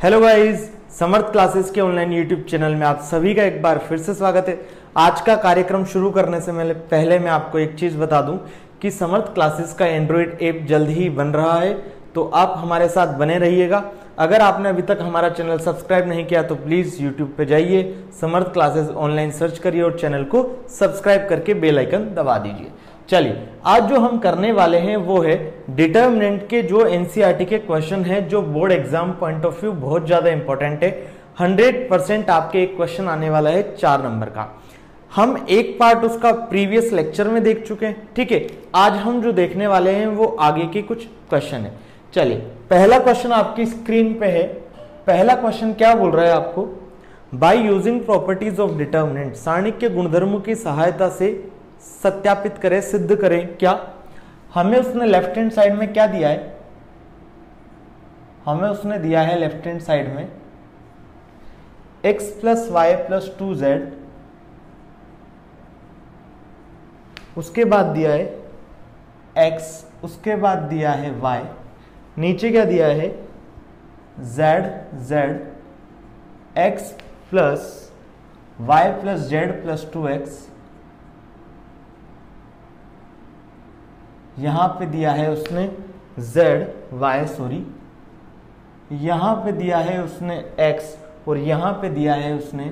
Hello guys, समर्थ classes के online YouTube channel में आप सभी का एक बार फिर से स्वागत है। आज का कार्यक्रम शुरू करने से पहले मैं आपको एक चीज बता दूं कि समर्थ क्लासेस का एंड्रॉइड ऐप जल्द ही बन रहा है, तो आप हमारे साथ बने रहिएगा। अगर आपने अभी तक हमारा चैनल सब्सक्राइब नहीं किया तो प्लीज यूट्यूब पे जाइए, समर्थ क्लासेस ऑनलाइन सर्च करिए और चैनल को सब्सक्राइब करके बेल आइकन दबा दीजिए। चलिए, आज जो हम करने वाले हैं वो है डिटर्मिनेंट के जो एनसीईआरटी के क्वेश्चन है, जो board exam point of view बहुत ज्यादा इंपॉर्टेंट है। 100% आपके एक क्वेश्चन आने वाला है 4 नंबर का। हम एक पार्ट उसका प्रीवियस लेक्चर में देख चुके हैं, ठीक है। आज हम जो देखने वाले हैं वो आगे के कुछ क्वेश्चन है। चलिए, पहला क्वेश्चन आपकी स्क्रीन पे है। पहला क्वेश्चन क्या बोल रहा है आपको, by using properties of determinant, सारणिक के गुणधर्मों की सहायता से सत्यापित करें, सिद्ध करें। क्या हमें उसने लेफ्ट हैंड साइड में क्या दिया है, हमें उसने दिया है लेफ्ट हैंड साइड में x plus y plus 2z, उसके बाद दिया है x, उसके बाद दिया है y, नीचे क्या दिया है z x plus y plus z plus 2x, यहां पे दिया है उसने यहां पे दिया है उसने x और यहां पे दिया है उसने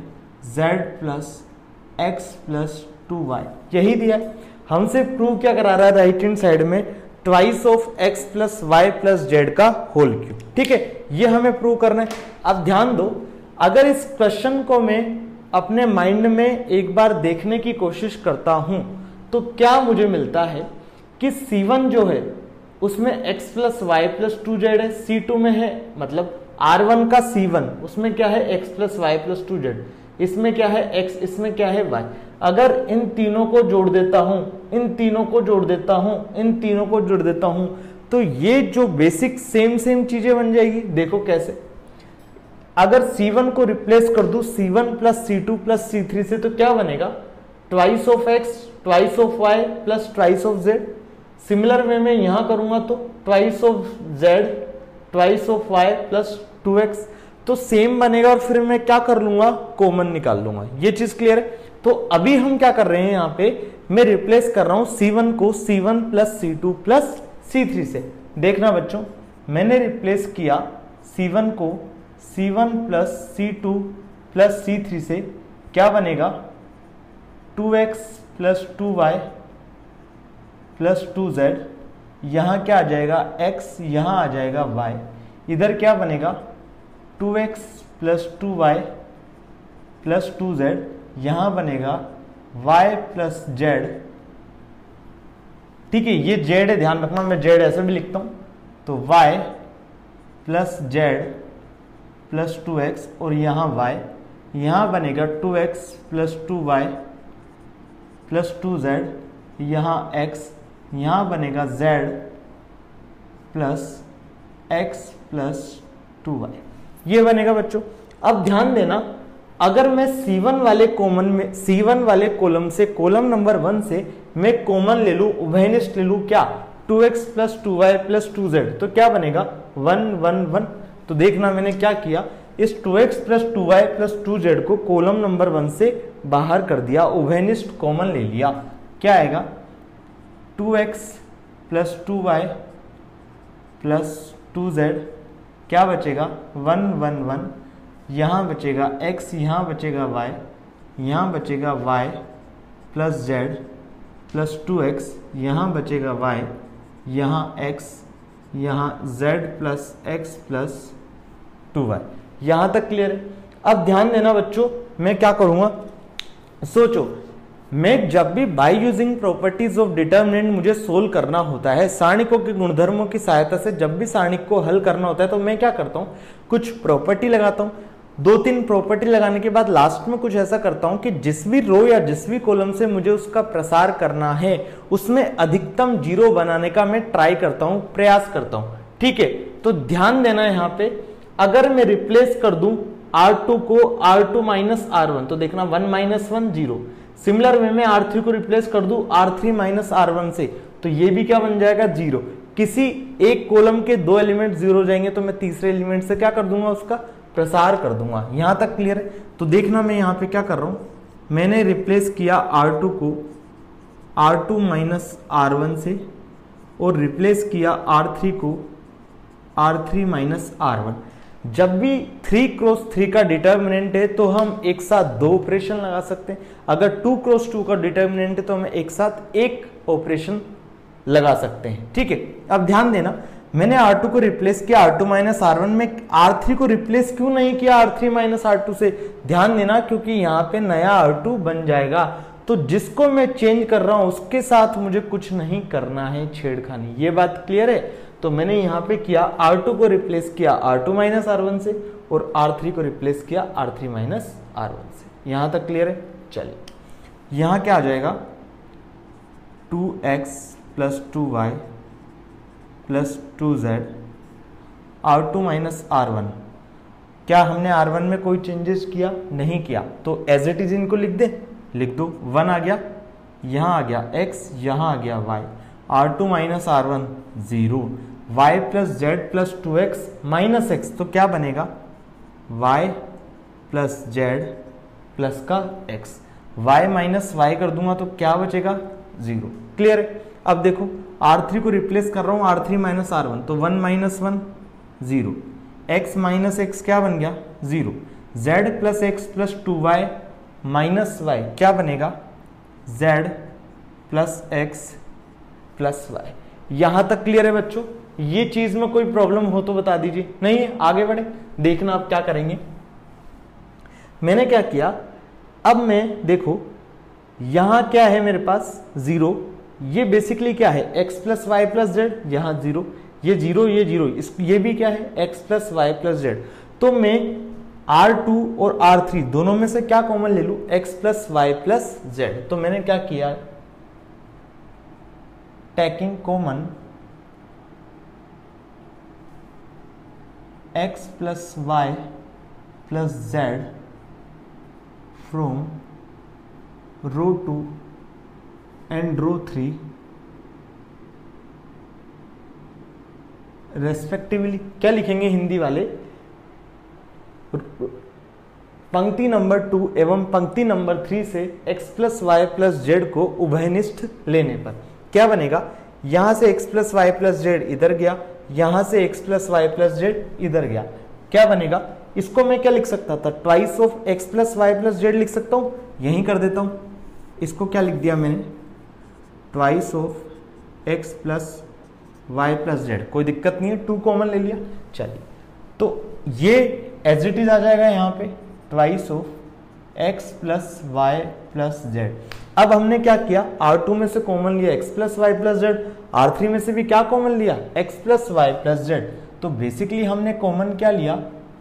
z plus x plus 2y, यही दिया है। हमसे प्रूव क्या करा रहा है राइट हैंड साइड में, twice of x plus y plus z का होल क्यूब, ठीक है। ये हमें प्रूव करना है। अब ध्यान दो, अगर इस क्वेश्चन को मैं अपने माइंड में एक बार देखने की कोशिश करता हूं तो क्या मुझे मिलता है कि C1 जो है उसमें x plus y plus 2z है, C2 में है मतलब R1 का C1 उसमें क्या है x plus y plus 2z, इसमें क्या है x, इसमें क्या है y। अगर इन तीनों को जोड़ देता हूं, इन तीनों को जोड़ देता हूं, इन तीनों को जोड़ देता हूं, तो ये जो बेसिक सेम चीजें बन जाएगी। देखो कैसे, अगर C1 को रिप्लेस कर दूं C1 plus C2 plus C3 से, तो क्या बनेगा twice of x twice of y plus twice of z। Similar way में यहां करूंगा तो twice of z twice of y plus 2x, तो सेम बनेगा और फिर मैं क्या कर लूंगा, कॉमन निकाल लूंगा। ये चीज क्लियर है। तो अभी हम क्या कर रहे हैं, यहां पे मैं रिप्लेस कर रहा हूं C1 को C1 plus C2 plus C3 से। देखना बच्चों, मैंने रिप्लेस किया C1 को C1 plus C2 plus C3 से, क्या बनेगा 2x plus 2y plus 2z, यहां क्या आ जाएगा x, यहां आ जाएगा y, इधर क्या बनेगा 2x plus 2y plus 2z, यहां बनेगा y प्लस z, ठीक है। ये z है, ध्यान रखना मैं z ऐसे भी लिखता हूं, तो y plus z plus 2x और यहां y, यहां बनेगा 2x plus 2y plus 2z, यहां x, यहां बनेगा z plus x plus 2y, ये बनेगा बच्चों। अब ध्यान देना, अगर मैं C1 वाले कॉलम से कॉलम नंबर 1 से मैं कॉमन ले लूं, उभयनिष्ठ ले लूं, क्या 2x plus 2y plus 2z, तो क्या बनेगा 1 1 1। तो देखना मैंने क्या किया, इस 2x plus 2y plus 2z को कॉलम नंबर 1 से बाहर कर दिया, उभयनिष्ठ कॉमन ले लिया। क्या आएगा 2x plus 2y plus 2z, क्या बचेगा 1 1 1, यहां बचेगा x, यहां बचेगा y, यहां बचेगा y plus z plus 2x, यहां बचेगा y, यहां x, यहां z plus x plus 2y। यहां तक क्लियर है। अब ध्यान देना बच्चों, मैं क्या करूंगा, सोचो, मैं जब भी bye using properties of determinant मुझे सोल्व करना होता है, सारणिकों के गुणधर्मों की सहायता से जब भी सारणिक को हल करना होता है, तो मैं क्या करता हूं, कुछ प्रॉपर्टी लगाता हूं। 2-3 प्रॉपर्टी लगाने के बाद लास्ट में कुछ ऐसा करता हूं कि जिस भी रो या जिस भी कॉलम से मुझे उसका प्रसार करना है उसमें अधिकतम 0 बनाने का मैं ट्राई करता हूं, प्रयास करता हूं, ठीक है। तो ध्यान देना यहां पे, अगर मैं रिप्लेस कर दूं R2 को R2 माइनस R1, तो देखना 1 माइनस 1 0। सिमिलर वे में R3 को रिप्लेस कर दूं R3 माइनस R1 से, तो ये भी क्या बन जाएगा 0। किसी एक कॉलम के 2 एलिमेंट 0 हो जाएंगे तो मैं तीसरे एलिमेंट से क्या कर दूंगा, उसका प्रसार कर दूंगा। यहां तक क्लियर है? तो देखना मैं यहां पे क्या कर रहा हूं, मैंने रिप्लेस किया R2 को R2 माइनस R1 से और रिप्लेस किया R3 को R3 माइनस R1। जब भी 3 क्रॉस 3 का डिटर्मिनेंट है तो हम एक साथ 2 ऑपरेशन लगा सकते हैं, अगर 2 क्रॉस 2 का डिटर्मिनेंट है तो हम एक साथ एक ऑपरेशन लगा सकते हैं। ठीक है, अब ध्यान देना, मैंने R2 को रिप्लेस किया R2 माइनस R1 में, R3 को रिप्लेस क्यों नहीं किया R3 माइनस R2 से? ध्यान देना, क्योंकि यहाँ पे नया R2 बन जाएगा, तो जिसको मैं चेंज कर रहा हूं उसके साथ मुझे कुछ नहीं करना है छेड़खानी। ये बात क्लियर है? तो मैंने यहां पे किया R2 को रिप्लेस किया R2 माइनस R1 से और R3 को रिप्लेस किया R3 माइनस R1 से। यहां तक क्लियर है? चलिए, यहां क्या आ जाएगा 2x plus 2y plus 2z R2 minus R1। क्या हमने R1 में कोई चेंजेस किया? नहीं किया, तो एज इट इज इनको लिख दे, लिख दो। 1 आ गया, यहां आ गया x, यहां आ गया y, R2 minus R1 0, y plus z plus 2x minus x, तो क्या बनेगा y प्लस जेड प्लस का x, y माइनस y कर दूंगा तो क्या बचेगा 0। क्लियर है? अब देखो R3 को रिप्लेस कर रहा हूं R3 माइनस R1, तो 1 माइनस 1 0, x माइनस x क्या बन गया 0, z plus x plus 2y minus y क्या बनेगा z plus x plus y। यहां तक क्लियर है बच्चों? ये चीज में कोई प्रॉब्लम हो तो बता दीजिए। नहीं है, आगे बढ़े, देखना आप क्या करेंगे। मैंने क्या किया, अब मैं देखो यहां क्या है मेरे पास 0, ये बेसिकली क्या है x plus y plus z, यहां 0, ये 0 ये 0, ये भी क्या है x plus y plus z. तो मैं R2 और R3 दोनों में से क्या कॉमन ले लूं, x plus y plus z. तो मैंने क्या किया, taking common x plus y plus z from row 2 and row 3 respectively. क्या लिखेंगे हिंदी वाले, पंक्ति नंबर 2 एवं पंक्ति नंबर 3 से x plus y plus z को उभयनिष्ठ लेने पर क्या बनेगा, यहां से x plus y plus z इधर गया, यहां से x plus y plus z इधर गया, क्या बनेगा, इसको मैं क्या लिख सकता था, twice of x plus y plus z लिख सकता हूं, यहीं कर देता हूं। इसको क्या लिख दिया मैंने, twice of x plus y plus z, कोई दिक्कत नहीं है, 2 कॉमन ले लिया। चलिए, तो ये एज इट इज आ जाएगा यहाँ पे twice of x plus y plus z. अब हमने क्या किया, R2 में से कॉमन लिया x plus y plus z, R3 में से भी क्या कॉमन लिया x plus y plus z. तो बेसिकली हमने कॉमन क्या लिया,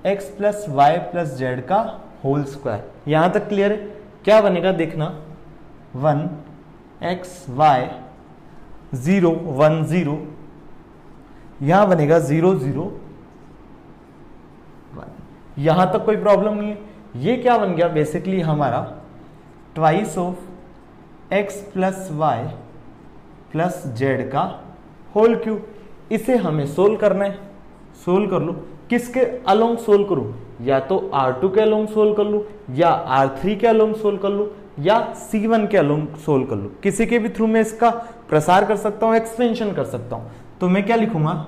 x plus y plus z का होल स्क्वायर। यहां तक क्लियर है? क्या बनेगा देखना, 1 x y 0 1 0, यहां बनेगा 0 0 1। यहां तक कोई प्रॉब्लम नहीं है। ये क्या बन गया बेसिकली हमारा twice of x plus y plus z का होल क्यूब। इसे हमें सोल्व करना है, सोल्व कर लो। किसके अलोंग सोल्व करूं, या तो R2 के अलोंग सोल्व कर लूं, या R3 के अलोंग सोल्व कर लूं, या C1 के अलोंग सोल्व कर लूं। किसी के भी थ्रू में इसका प्रसार कर सकता हूं, एक्सपेंशन कर सकता हूं। तो मैं क्या लिखूंगा,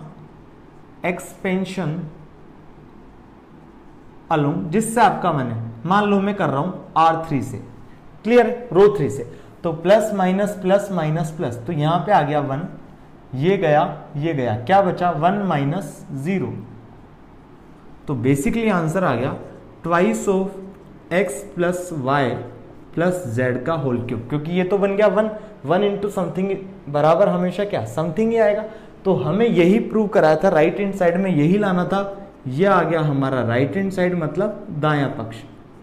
एक्सपेंशन अलोंग, जिससे आपका मन है, मान लो मैं कर रहा हूं R3 से, क्लियर है, रो 3 से, तो plus minus plus minus plus, तो यहां पे आ गया 1, ये गया, क्या बचा 1 माइनस 0। तो बेसिकली आंसर आ गया twice of x plus y plus z का होल क्यूब, क्योंकि ये तो बन गया 1 इंटू समथिंग बराबर हमेशा क्या समथिंग ही आएगा। तो हमें यही प्रूव कराया था, राइट हैंड साइड में यही लाना था। ये आ गया हमारा राइट हैंड साइड मतलब दायां पक्ष,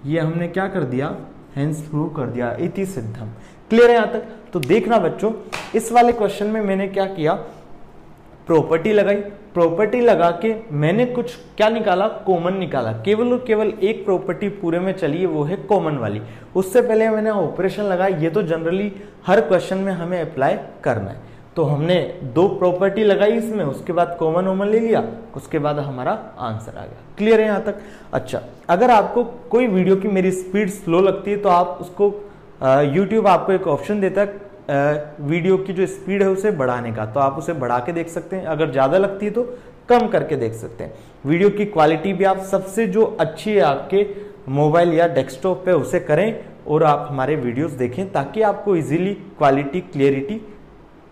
ये हमने क्या कर दिया, हेंस प्रूव कर दिया, इति सिद्धम। क्लियर है यहां तक? तो देखना बच्चों, इस वाले क्वेश्चन में मैंने क्या किया, प्रॉपर्टी लगाई, प्रॉपर्टी लगा के मैंने कुछ क्या निकाला, कॉमन निकाला। केवल और केवल एक प्रॉपर्टी पूरे में चली है, वो है कॉमन वाली। उससे पहले मैंने ऑपरेशन लगाया, ये तो जनरली हर क्वेश्चन में हमें अप्लाई करना है। तो हमने दो प्रॉपर्टी लगाई इसमें, उसके बाद कॉमन ओमन ले लिया, उसके बाद हमारा आंसर आ गया। क्लियर है यहाँ तक? अच्छा, अगर आपको कोई वीडियो की मेरी स्पीड स्लो लगती है तो आप उसको YouTube आपको एक ऑप्शन देता है वीडियो की जो स्पीड है उसे बढ़ाने का, तो आप उसे बढ़ा के देख सकते हैं। अगर ज़्यादा लगती है तो कम करके देख सकते हैं। वीडियो की क्वालिटी भी आप सबसे जो अच्छी है आपके मोबाइल या डेस्कटॉप पे उसे करें और आप हमारे वीडियोस देखें ताकि आपको इजीली क्वालिटी क्लियरिटी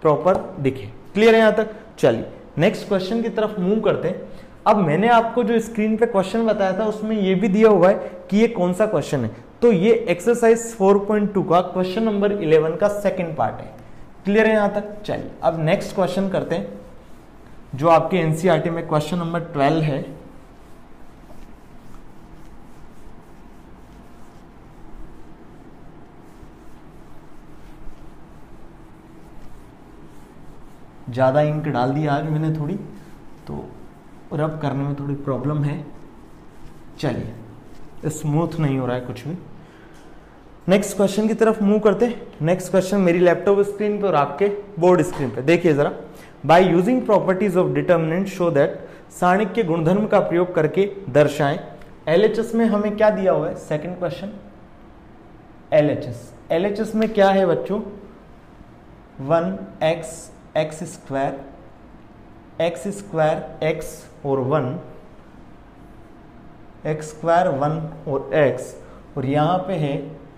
प्रॉपर दिखे। क्लियर है यहाँ तक? चलिए नेक्स्ट क्वेश्चन की तरफ मूव करते हैं। अब मैंने आपको जो स्क्रीन पे क्वेश्चन बताया था उसमें ये भी दिया हुआ है कि ये कौन सा क्वेश्चन है, तो ये एक्सरसाइज 4.2 का क्वेश्चन नंबर 11 का सेकंड पार्ट है। क्लियर है यहाँ तक? चलिए अब नेक्स्ट क्वेश्चन करते हैं जो आपके एनसीईआरटी में क्वेश्चन नंबर 12 है। ज़्यादा इंक डाल दी आज मैंने थोड़ी, तो रब करने में थोड़ी प्रॉब्लम है। चलिए स्मूथ नहीं हो रहा है कुछ भी। नेक्स्ट क्वेश्चन की तरफ मूव करते हैं। नेक्स्ट क्वेश्चन मेरी लैपटॉप स्क्रीन पे और आपके बोर्ड स्क्रीन पे देखिए जरा। By using properties of determinant show that, सारणिक के गुणधर्म का प्रयोग करके दर्शाएं। LHS में हमें क्या दिया हुआ है? सेकंड क्वेश्चन LHS में क्या है बच्चों? 1x x स्क्वायर x और 1 x स्क्वायर 1 और x, और यहाँ पे है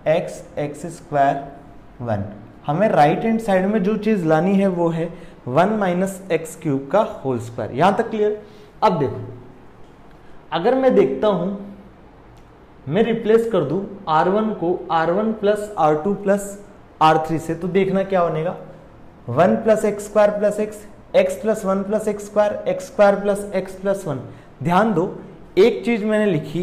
x स्क्वायर 1। हमें राइट हैंड साइड में जो चीज लानी है वो है 1 माइनस एक्स क्यूब का होल स्क्वायर। यहां तक क्लियर? अब देखो, अगर मैं देखता हूं, मैं रिप्लेस कर दूं R1 को R1 plus R2 plus R3 से, तो देखना क्या बनेगा? 1 plus x square plus x plus 1 plus x square plus x plus 1। ध्यान दो, एक चीज मैंने लिखी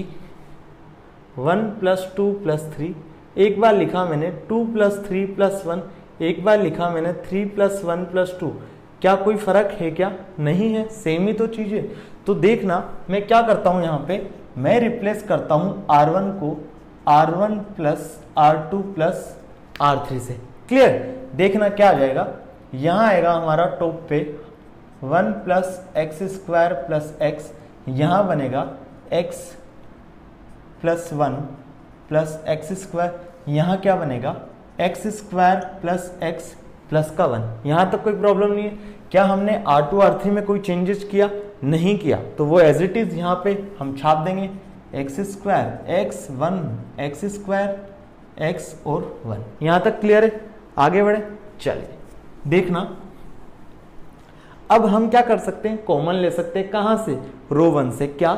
1 प्लस 2 प्लस 3, एक बार लिखा मैंने 2 प्लस 3 प्लस 1, एक बार लिखा मैंने 3 प्लस 1 प्लस 2। क्या कोई फर्क है क्या? नहीं है, सेम ही तो चीज है। तो देखना मैं क्या करता हूं, यहाँ पे मैं रिप्लेस करता हूं R1 को R1 plus R2 plus R3 से। क्लियर? देखना क्या आ जाएगा, यहां आएगा हमारा टॉप पे 1 plus x square plus x, यहां बनेगा x plus 1 plus x square, यहां क्या बनेगा x square plus x plus का 1। यहां तक कोई प्रॉब्लम नहीं है। क्या हमने R2 R3 में कोई चेंजेस किया? नहीं किया, तो वो एज इट इज यहां पे हम छाप देंगे x square x 1 x square x और 1। यहां तक क्लियर है? आगे बढ़े। चलिए देखना, अब हम क्या कर सकते हैं? कॉमन ले सकते हैं। कहां से? रो 1 से। क्या?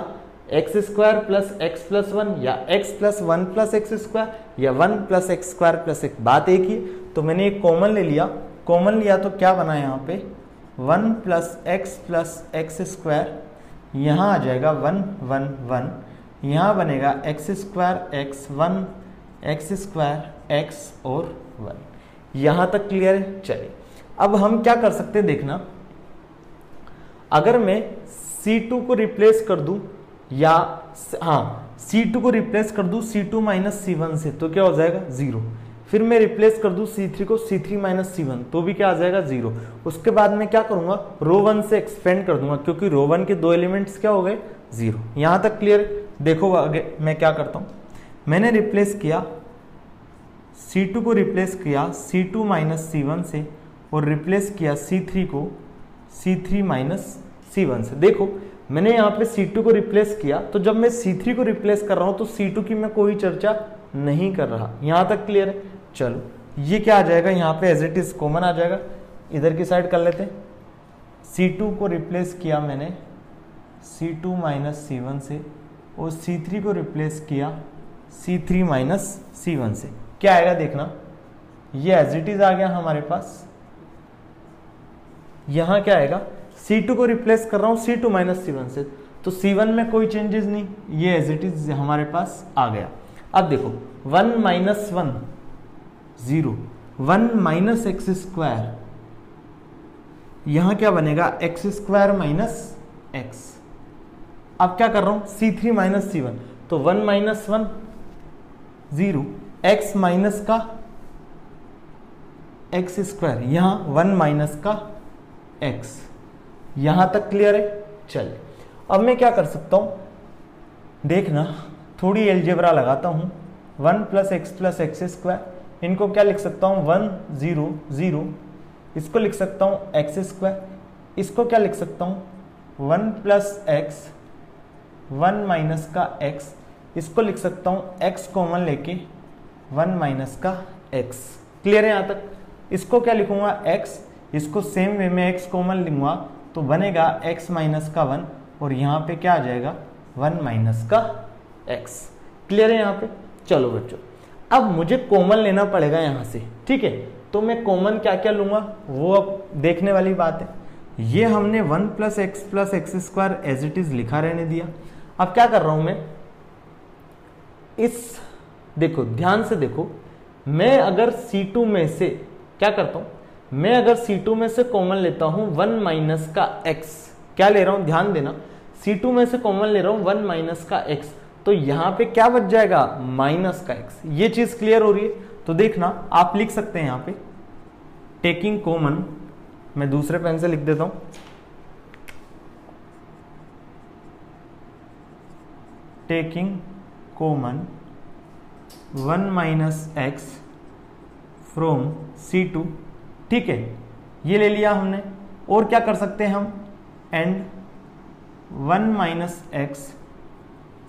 X square plus x plus 1 या x plus 1 plus x square या 1 प्लस एक्स स्क्वायर प्लस एक, बात एक ही। तो मैंने एक कॉमन ले लिया, कॉमन लिया तो क्या बना यहाँ पे 1 प्लस एक्स स्क्वायर, यहाँ आ जाएगा 1 1 1, यहाँ बनेगा x square x 1 x square x और 1। यहाँ तक क्लियर है? चलिए अब हम क्या कर सकते हैं देखना, अगर मैं C2 को रिप्लेस कर दूं या C2 को रिप्लेस कर दूं C2 माइनस C1 से, तो क्या हो जाएगा 0। फिर मैं रिप्लेस कर दूं C3 को C3 माइनस C1, तो भी क्या आ जाएगा 0। उसके बाद मैं क्या करूंगा, रो 1 से एक्सपेंड कर दूंगा क्योंकि रो 1 के दो एलिमेंट्स क्या हो गए 0। यहां तक क्लियर? देखो आगे मैं क्या करता हूं, मैंने रिप्लेस किया C2 को रिप्लेस किया C2 माइनस C1 से और रिप्लेस किया C3 को C3 माइनस C1 से। देखो मैंने यहाँ पे C2 को रिप्लेस किया, तो जब मैं C3 को रिप्लेस कर रहा हूं तो C2 की मैं कोई चर्चा नहीं कर रहा। यहां तक क्लियर है? चलो ये क्या आ जाएगा, यहाँ पे एज इट इज कॉमन आ जाएगा, इधर की साइड कर लेते हैं। C2 को रिप्लेस किया मैंने C2 माइनस C1 से और C3 को रिप्लेस किया C3 माइनस C1 से। क्या आएगा देखना, ये एज इट इज आ गया हमारे पास। यहां क्या आएगा, C2 को रिप्लेस कर रहा हूं C2 माइनस C1 से, तो C1 में कोई चेंजेस नहीं, ये एज इट इज हमारे पास आ गया। अब देखो 1 माइनस 1 0, 1 माइनस एक्स स्क्वायर, यहां क्या बनेगा एक्स स्क्वायर माइनस एक्स। अब क्या कर रहा हूं C3 माइनस C1, तो 1 माइनस 1 0, एक्स माइनस का एक्स स्क्वायर, यहां 1 माइनस का एक्स। यहां तक क्लियर है? चलिए अब मैं क्या कर सकता हूं, देखना, थोड़ी एलजेब्रा लगाता हूं। 1 प्लस एक्स स्क्वायर, इनको क्या लिख सकता हूं, 1 0 0, इसको लिख सकता हूं एक्स स्क्वायर, इसको क्या लिख सकता हूं 1 प्लस एक्स 1 माइनस का एक्स, इसको लिख सकता हूं x कॉमन लेके 1 माइनस का x। क्लियर है यहां तक? इसको क्या लिखूंगा x, इसको सेम वे में x कॉमन लूंगा तो बनेगा x माइनस का 1 और यहाँ पे क्या आ जाएगा 1 माइनस का x। क्लियर है यहाँ पे? चलो बच्चों अब मुझे कॉमन लेना पड़ेगा यहाँ से, ठीक है? तो मैं कॉमन क्या क्या लूंगा वो अब देखने वाली बात है। ये हमने 1 plus x square as it is लिखा रहने दिया। अब क्या कर रहा हूं मैं, इस देखो ध्यान से देखो, मैं अगर C2 में से क्या करता हूं, मैं अगर C2 में से कॉमन लेता हूं 1 माइनस का x, क्या ले रहा हूं ध्यान देना, C2 में से कॉमन ले रहा हूं 1 माइनस का x, तो यहां पे क्या बच जाएगा माइनस का x। ये चीज क्लियर हो रही है? तो देखना आप लिख सकते हैं यहां पे टेकिंग कॉमन, मैं दूसरे पेन से लिख देता हूं, taking common 1 minus x from C2, ठीक है? ये ले लिया हमने। और क्या कर सकते हैं हम, and 1 minus x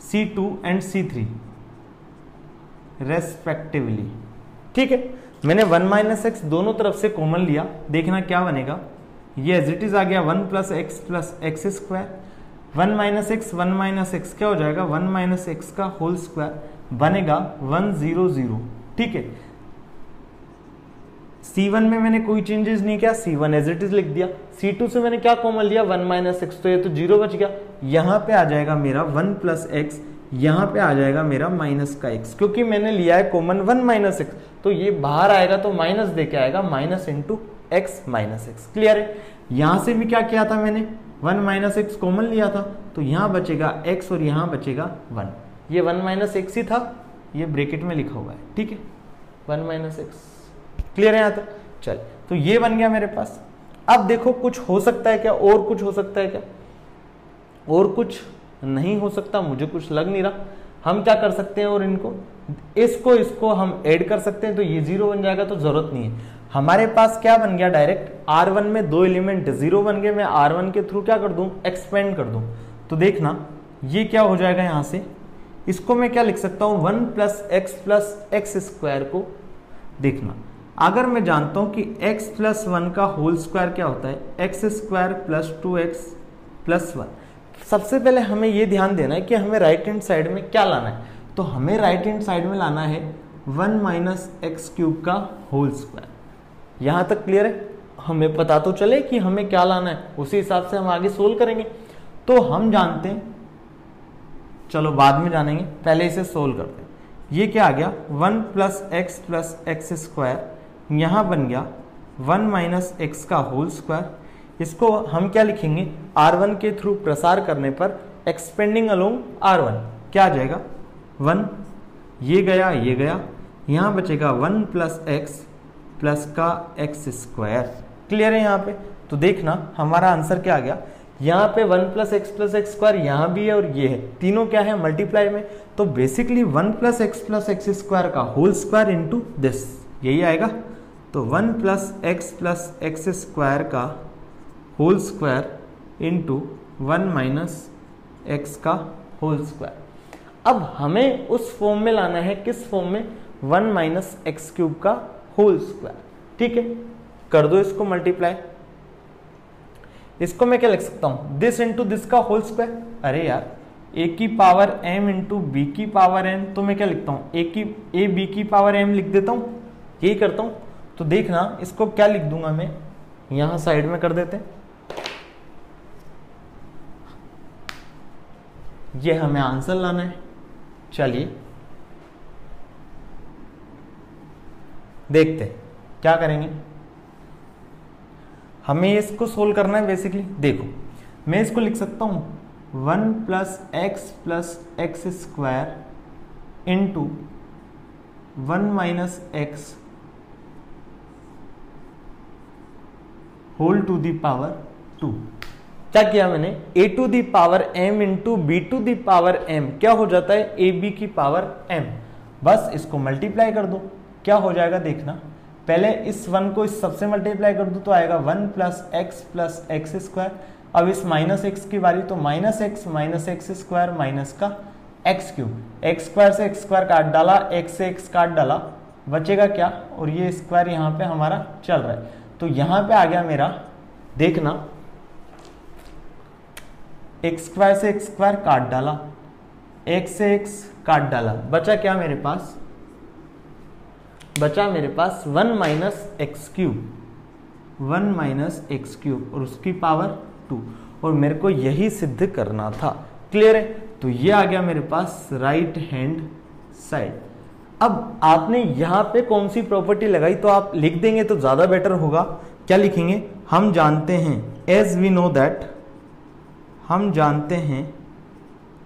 C2 and C3 respectively, ठीक है? मैंने 1 माइनस एक्स दोनों तरफ से कॉमन लिया, देखना क्या बनेगा, ये एज इट इज आ गया 1 plus x square, 1 minus x क्या हो जाएगा 1 माइनस एक्स का होल स्क्वायर बनेगा 1 0 0, ठीक है? C1 में मैंने कोई चेंजेस नहीं किया, C1 एज इट इज लिख दिया। C2 से मैंने क्या कॉमन लिया 1 माइनस एक्स, तो ये तो 0 बच गया। यहां पे आ जाएगा मेरा 1 प्लस एक्स, यहां पे आ जाएगा मेरा माइनस का एक्स, क्योंकि मैंने लिया है कॉमन 1 माइनस एक्स, तो ये बाहर आएगा तो माइनस दे के आएगा, minus into x minus x. Clear है? यहां से भी क्या किया था मैंने 1 माइनस एक्स कॉमन लिया था, तो यहां बचेगा x और यहां बचेगा 1। ये 1 माइनस एक्स ही था, ये ब्रैकेट में लिखा हुआ है, ठीक है? 1 माइनस एक्स। क्लियर है यहां तक? चल, तो ये बन गया मेरे पास। अब देखो कुछ हो सकता है क्या, और कुछ हो सकता है क्या? और कुछ नहीं हो सकता, मुझे कुछ लग नहीं रहा। हम क्या कर सकते हैं, और इनको इसको हम ऐड कर सकते हैं, तो ये 0 बन जाएगा, तो जरूरत नहीं है। हमारे पास क्या बन गया, डायरेक्ट R1 में 2 एलिमेंट 0 बन गए, मैं R1 के थ्रू क्या कर दूं, एक्सपेंड कर दूं। तो देखना ये क्या हो जाएगा, यहां से इसको मैं क्या लिख सकता हूं 1 प्लस एक्स स्क्वायर को। देखना अगर मैं जानता हूं कि x प्लस 1 का होल स्क्वायर क्या होता है, x square plus 2x plus 1। सबसे पहले हमें यह ध्यान देना है कि हमें राइट हैंड साइड में क्या लाना है, तो हमें राइट हैंड साइड में लाना है 1 माइनस एक्स क्यूब का होल स्क्वायर। यहां तक क्लियर है? हमें पता तो चले कि हमें क्या लाना है, उसी हिसाब से हम आगे सोल्व करेंगे। तो हम जानते हैं, चलो बाद में जानेंगे, पहले इसे सोल्व करते हैं। ये क्या आ गया 1 प्लस एक्स स्क्वायर, यहां बन गया 1 माइनस एक्स का होल स्क्वायर। इसको हम क्या लिखेंगे, R1 के थ्रू प्रसार करने पर एक्सपेंडिंग अलोंग R1 क्या आ जाएगा 1, ये गया, यहां बचेगा 1 प्लस एक्स प्लस का एक्स स्क्वायर। क्लियर है यहाँ पे? तो देखना हमारा आंसर क्या आ गया, यहाँ पे 1 प्लस एक्स स्क्वायर यहाँ भी है और ये है, तीनों क्या है मल्टीप्लाई में, तो बेसिकली 1 प्लस एक्स स्क्वायर का होल स्क्वायर इंटू दिस, यही आएगा। तो 1 प्लस एक्स स्क्वायर का whole square into 1 minus x का होल स्क्वायर। अब हमें उस फॉर्म में लाना है, किस फॉर्म में, 1 माइनस एक्स क्यूब का होल स्क्वायर। ठीक है, कर दो इसको मल्टीप्लाई। इसको मैं क्या लिख सकता हूं, दिस इंटू दिस का होल स्क्वायर। अरे यार, ए की पावर m इंटू बी की पावर n, तो मैं क्या लिखता हूं, ए बी की पावर m लिख देता हूं, यही करता हूं। तो देखना इसको क्या लिख दूंगा मैं, यहां साइड में कर देते हैं। ये हमें आंसर लाना है। चलिए देखते हैं क्या करेंगे। हमें इसको सोल्व करना है बेसिकली। देखो मैं इसको लिख सकता हूं 1 plus x square into 1 minus x whole to the power 2। क्या किया मैंने, a to the power m into b to the power m क्या हो जाता है, ए बी की पावर m। बस इसको मल्टीप्लाई कर दो, क्या हो जाएगा देखना। पहले इस 1 को इस सबसे मल्टीप्लाई कर दो तो आएगा 1 प्लस एक्स स्क्वायर। अब इस माइनस एक्स की बारी, तो माइनस एक्स स्क्वायर माइनस का एक्स क्यूब। एक्स स्क्वायर से एक्स स्क्वायर काट डाला, एक्स से एक्स काट डाला, बचेगा क्या, और ये स्क्वायर यहाँ पे हमारा चल रहा है। तो यहाँ पे आ गया मेरा, देखना, एक्स स्क्वायर से एक्स स्क्वायर काट डाला, एक्स से एक्स काट डाला, बचा क्या मेरे पास, बचा मेरे पास 1 minus x cube, 1 minus x cube और उसकी पावर 2। और मेरे को यही सिद्ध करना था। क्लियर है, तो ये आ गया मेरे पास राइट हैंड साइड। अब आपने यहां पे कौन सी प्रॉपर्टी लगाई, तो आप लिख देंगे तो ज्यादा बेटर होगा। क्या लिखेंगे, हम जानते हैं, एज वी नो दैट, हम जानते हैं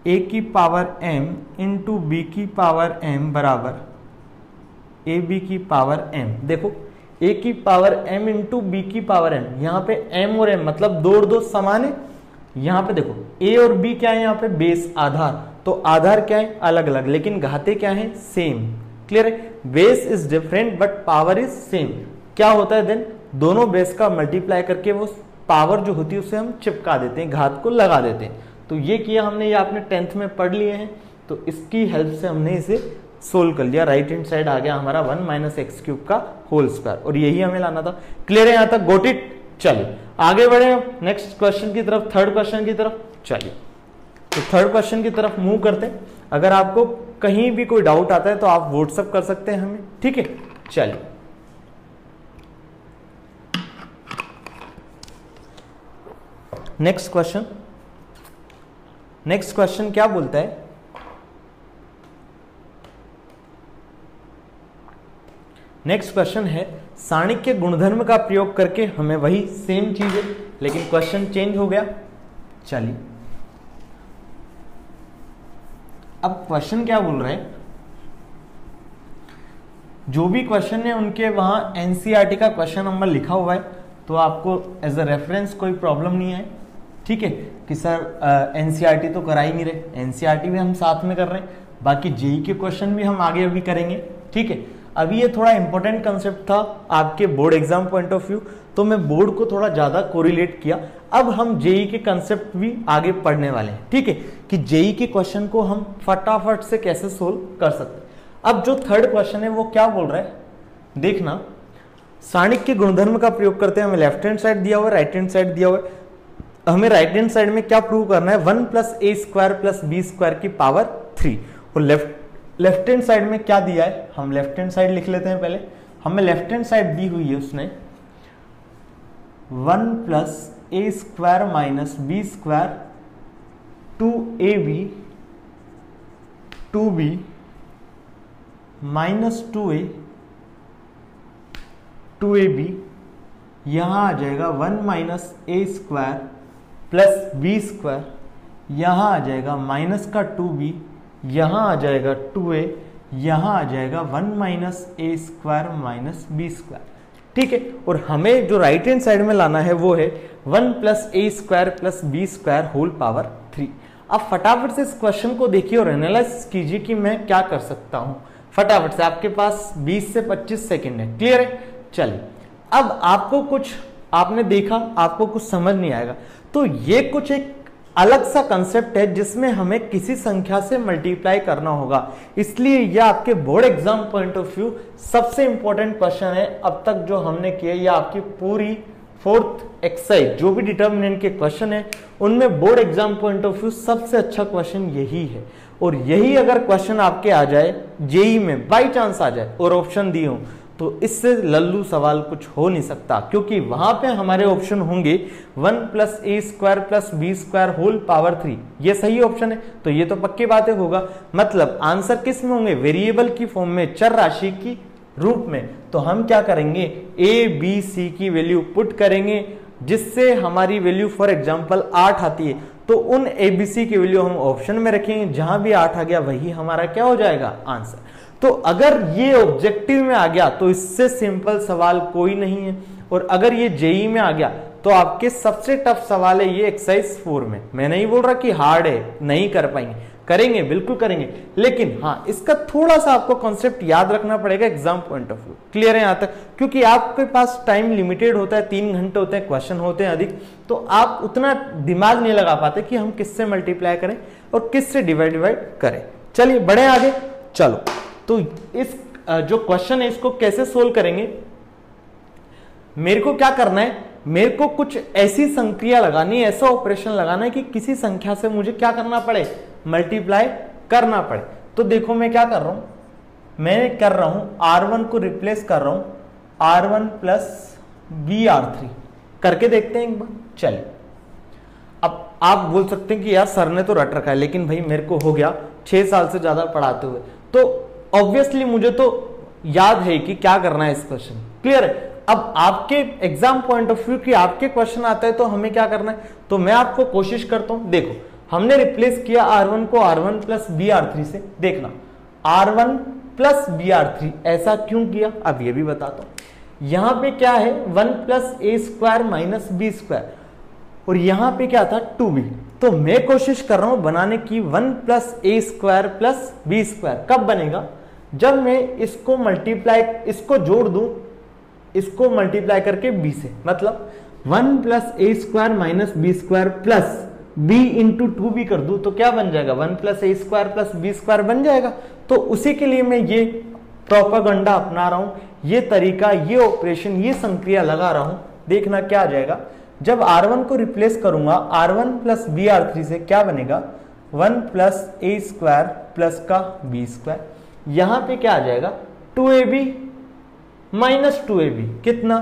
a की पावर m इंटू बी की पावर m बराबर ए बी की पावर m। देखो a की पावर m इंटू बी की पावर m, यहाँ पे m और m मतलब दो और दो समान है। यहाँ पे देखो a और b क्या है, यहाँ पे बेस आधार, तो आधार क्या है अलग अलग, लेकिन घाते क्या है सेम। क्लियर है, base is different but power is same. क्या होता है देन, दोनों बेस का मल्टीप्लाई करके वो पावर जो होती है उसे हम चिपका देते हैं, घात को लगा देते हैं। तो ये किया हमने, ये आपने 10th में पढ़ लिए हैं, तो इसकी हेल्प से हमने इसे सोल्व कर लिया। राइट हैंड साइड आ गया हमारा 1 माइनस एक्स क्यूब का होल स्क्वायर, और यही हमें लाना था। क्लियर है, यहां तक गोट इट। चलिए आगे बढ़े नेक्स्ट क्वेश्चन की तरफ, थर्ड क्वेश्चन की तरफ। चलिए तो थर्ड क्वेश्चन की तरफ मूव करते हैं। अगर आपको कहीं भी कोई डाउट आता है तो आप व्हाट्सएप कर सकते हैं हमें, ठीक है। चलिए नेक्स्ट क्वेश्चन, नेक्स्ट क्वेश्चन क्या बोलता है, नेक्स्ट क्वेश्चन है सारणिक के गुणधर्म का प्रयोग करके, हमें वही सेम चीज है लेकिन क्वेश्चन चेंज हो गया। चलिए अब क्वेश्चन क्या बोल रहे हैं, जो भी क्वेश्चन है उनके वहां एनसीईआरटी का क्वेश्चन नंबर लिखा हुआ है, तो आपको एज अ रेफरेंस कोई प्रॉब्लम नहीं है, ठीक है। कि सर एनसीईआरटी तो करा ही नहीं रहे, एनसीईआरटी भी हम साथ में कर रहे हैं, बाकी जेई के क्वेश्चन भी हम आगे अभी करेंगे, ठीक है। अभी ये थोड़ा इंपॉर्टेंट कंसेप्ट था आपके board exam point of view, तो मैं बोर्ड को थोड़ा ज्यादा कोरिलेट किया। अब हम जेई के कंसेप्ट भी आगे पढ़ने वाले हैं, ठीक है, कि जेई के क्वेश्चन को हम फटाफट से कैसे सोल्व कर सकते हैं। अब जो थर्ड क्वेश्चन है वो क्या बोल रहा है, देखना, सारणिक के गुणधर्म का प्रयोग करते हैं। हमें लेफ्ट हैंड साइड दिया हुआ है, राइट हैंड साइड दिया हुआ है। हमें राइट हैंड साइड में क्या प्रूव करना है, 1 प्लस ए स्क्वायर प्लस बी स्क्वायर की पावर 3। और लेफ्ट हैंड साइड में क्या दिया है, हम लेफ्ट हैंड साइड लिख लेते हैं। पहले हमें लेफ्ट हैंड साइड दी हुई है उसने 1 प्लस ए square minus B square 2ab 2b minus 2a 2ab, यहां आ जाएगा 1 minus A square plus B square, यहां आ जाएगा माइनस का 2b, यहां आ जाएगा 2a, यहां आ जाएगा 1 minus A square minus B square, ठीक है। और हमें जो राइट हैंड साइड में लाना है वो है 1 प्लस ए square plus B square whole power 3। अब फटाफट से इस क्वेश्चन को देखिए और एनालाइज कीजिए कि मैं क्या कर सकता हूं। फटाफट से, आपके पास 20 से 25 सेकेंड है, क्लियर है। चलिए अब आपको कुछ, आपने देखा आपको कुछ समझ नहीं आएगा, तो ये कुछ एक अलग सा कंसेप्ट है जिसमें हमें किसी संख्या से मल्टीप्लाई करना होगा, इसलिए यह आपके board exam point of view सबसे इंपॉर्टेंट क्वेश्चन है अब तक जो हमने किया। या आपकी पूरी 4th एक्सरसाइज जो भी डिटर्मिनेंट के क्वेश्चन है उनमें board exam point of view सबसे अच्छा क्वेश्चन यही है। और यही अगर क्वेश्चन आपके आ जाए जेई में, बाई चांस आ जाए और ऑप्शन दिए हो, तो इससे लल्लू सवाल कुछ हो नहीं सकता, क्योंकि वहां पे हमारे ऑप्शन होंगे 1 प्लस ए square plus B square whole power 3, ये सही ऑप्शन है, तो ये तो पक्की बातें होगा। मतलब आंसर किस में होंगे, वेरिएबल की फॉर्म में, चर राशि की रूप में। तो हम क्या करेंगे, ए बी सी की वैल्यू पुट करेंगे, जिससे हमारी वैल्यू फॉर एग्जाम्पल 8 आती है, तो उन एबीसी की वैल्यू हम ऑप्शन में रखेंगे, जहां भी 8 आ गया वही हमारा क्या हो जाएगा आंसर। तो अगर ये ऑब्जेक्टिव में आ गया तो इससे सिंपल सवाल कोई नहीं है, और अगर ये जेई में आ गया तो आपके सबसे टफ सवाल है ये एक्सरसाइज 4 में। मैं नहीं बोल रहा कि हार्ड है, नहीं कर पाएंगे, करेंगे, बिल्कुल करेंगे, लेकिन हाँ इसका थोड़ा सा आपको कॉन्सेप्ट याद रखना पड़ेगा exam point of view. Clear है यहाँ तक? क्योंकि आपके पास टाइम लिमिटेड होता है, 3 घंटे होते हैं, क्वेश्चन होते हैं अधिक, तो आप उतना दिमाग नहीं लगा पाते कि हम किससे मल्टीप्लाई करें और किससे डिवाइड करें। चलिए बढ़े आगे। चलो तो इस जो क्वेश्चन है इसको कैसे सोल्व करेंगे, मेरे को क्या करना है, मेरे को कुछ ऐसी संक्रिया लगानी है, ऐसा ऑपरेशन लगाना है कि किसी संख्या से मुझे क्या करना पड़े, मल्टीप्लाई करना पड़े। तो देखो मैं क्या कर रहा हूं, मैं कर रहा हूं R1 को रिप्लेस कर रहा हूं R1 प्लस BR3 करके देखते हैं एक बार। चलिए अब आप बोल सकते हैं कि यार सर ने तो रट रखा है, लेकिन भाई मेरे को हो गया 6 साल से ज्यादा पढ़ाते हुए, तो ऑब्वियसली मुझे तो याद है कि क्या करना है इस क्वेश्चन। क्लियर है? अब आपके एग्जाम पॉइंट ऑफ व्यू की आपके क्वेश्चन आता है तो हमें क्या करना है, तो मैं आपको कोशिश करता हूं। देखो हमने रिप्लेस किया R1 को R1 प्लस BR3 से। देखना R1 प्लस BR3 ऐसा क्यों किया, अब ये भी बताता हूं। यहां पे क्या है 1 प्लस ए स्क्वायर माइनस बी स्क्वायर, और यहां पे क्या था 2b। तो मैं कोशिश कर रहा हूं बनाने की 1 प्लस ए स्क्वायर प्लस बी स्क्वायर। कब बनेगा, जब मैं इसको मल्टीप्लाई, इसको जोड़ दूं, इसको मल्टीप्लाई करके b से, मतलब 1 प्लस ए square minus B square plus b into 2b कर दूं तो क्या बन जाएगा, 1 प्लस ए स्क्वायर प्लस बी स्क्वायर बन जाएगा। तो उसी के लिए मैं ये प्रोपेगेंडा अपना रहा हूं, ये तरीका, ये ऑपरेशन, ये संक्रिया लगा रहा हूं। देखना क्या आ जाएगा, जब R1 को रिप्लेस करूंगा R1 प्लस BR3 से, क्या बनेगा 1 प्लस ए स्क्वायर प्लस का बी स्क्वायर। यहां पे क्या आ जाएगा 2ab माइनस 2ab, कितना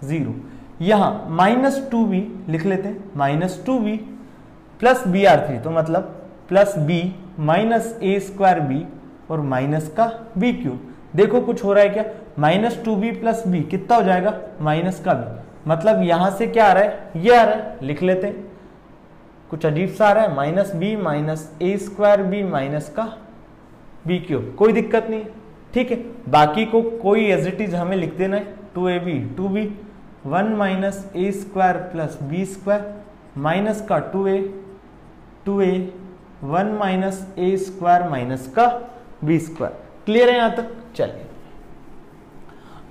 0। यहां माइनस 2b लिख लेते हैं, माइनस 2b प्लस BR3, तो मतलब plus b minus A square B और माइनस का बी क्यूब। देखो कुछ हो रहा है क्या, माइनस 2b प्लस b कितना हो जाएगा, माइनस का b, मतलब यहां से क्या आ रहा है, ये आ रहा है, लिख लेते हैं। कुछ अजीब सा आ रहा है, minus b minus A square B minus का बी क्यूब, कोई दिक्कत नहीं, ठीक है। बाकी को कोई एज इट इज हमें लिख देना है, 2ab 2b 1 minus A square plus B square minus का 2a 1 minus A square minus का बी स्क्वायर। क्लियर है यहां तक? चलिए